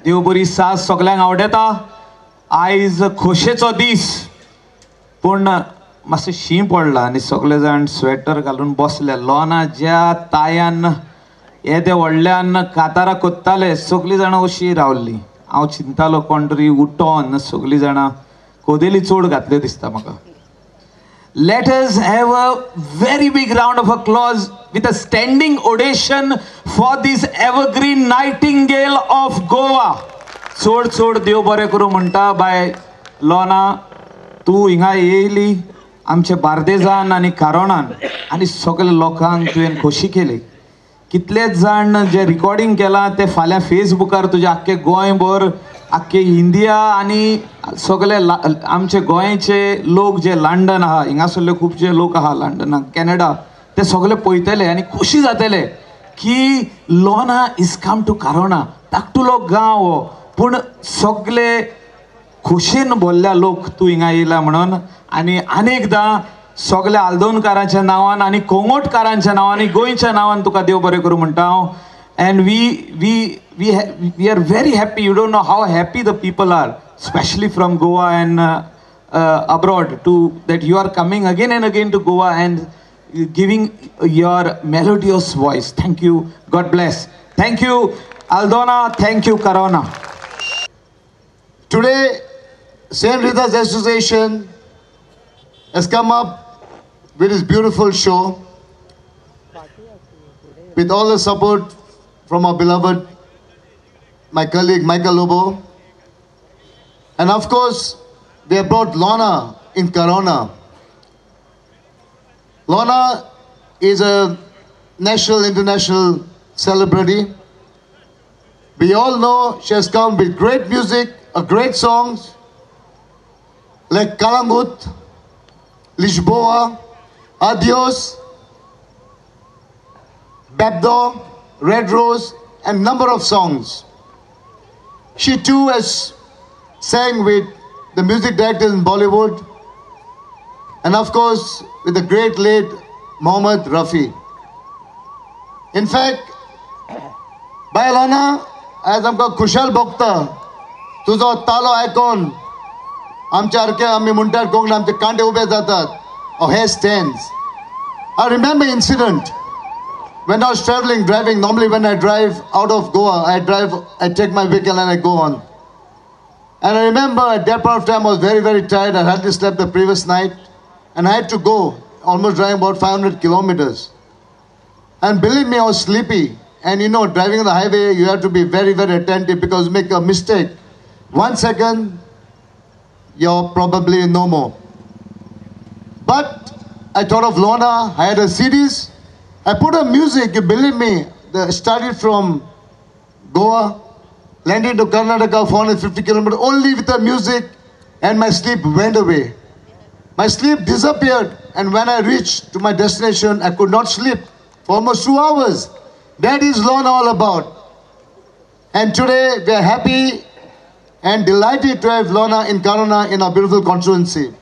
देव बरी सास सगळ्यांक आवडटा. आयज खोशेचो दीस पूण मातशें शीं पडलां आनी सगळे जाण स्वेटर घालून बसले. लॉना ज्या तायान हे ते व्हडल्यान कातारां कोत्ताले सगळीं जाणां अशीं रावल्लीं. हांव चिंतालो कोण तरी उठोन सगळीं जाणां कोदेली चोड घातल्यो दिसता म्हाका. Let us have a very big round of applause with a standing ovation for this evergreen nightingale of Goa. चोड चोड देव बरें करूं म्हणटा बाय लॉना. तूं हिंगा येयली आमच्या बार्देजान आनी कारोणान आनी सगळ्या लोकांक तुवें खोशी केली. कितलेच जाण जे रिकॉर्डिंग केलां ते फाल्यां फेसबुकार तुजे आख्खे गोंयभर आख्खे इंडिया आनी सगळे आमचे गोंयचे लोक जे लंडन आहा हिंगासरले खुबशे लोक आहा लंडनाक कॅनडा ते सगळे पळयतले आनी खोशी जातले की लॉना इज कम टू कारोणा. धाकटुलो गांव हो पूण सगळे खोशेन भरल्या लोक तूं हिंगा येयला म्हणून. आनी आनेकदां सगळ्या आल्दोनकारांच्या नांवान आनी कोंगोटकारांच्या नांवान आनी गोंयच्या नांवान तुका देव बरें करूं म्हणटा हांव. And we are very happy. You don't know how happy the people are, especially from Goa and abroad, that you are coming again and again to Goa and giving your melodious voice. Thank you. God bless. Thank you, Aldona. Thank you, Karona. Today, St. Rita's Association has come up with this beautiful show with all the support from our beloved, my colleague Michael Lobo. And of course, they have brought Lorna in Corona. Lorna is a national, international celebrity. We all know she has come with great music, great songs like Kalangut, Lisboa, Adios, Babdo, Red Rose, and number of songs. She too has sang with the music directors in Bollywood, and of course with the great late Mohammed Rafi. In fact, by Lorna, as आमकां खुशाल भोगता तुजो तालो आयकोन आमच्या सारके आमी म्हणटात कोंकणी आमचे कांटे उबे जातात or hair stands. I remember incident when I was driving. Normally when I drive out of Goa, I take my vehicle and I go on. And I remember at that point of time I was very, very tired. I hardly slept the previous night. And I had to go, almost driving about 500 kilometers. And believe me, I was sleepy. And you know, driving on the highway, you have to be very, very attentive because you make a mistake. 1 second, you're probably no more. But I thought of Lorna. I had a CDs. I put on music, you believe me, started from Goa, landed to Karnataka, 450 kilometers, only with the music, and my sleep went away. My sleep disappeared, and when I reached to my destination, I could not sleep for almost 2 hours. That is Lorna all about. And today, we are happy and delighted to have Lorna in Corona in our beautiful constituency.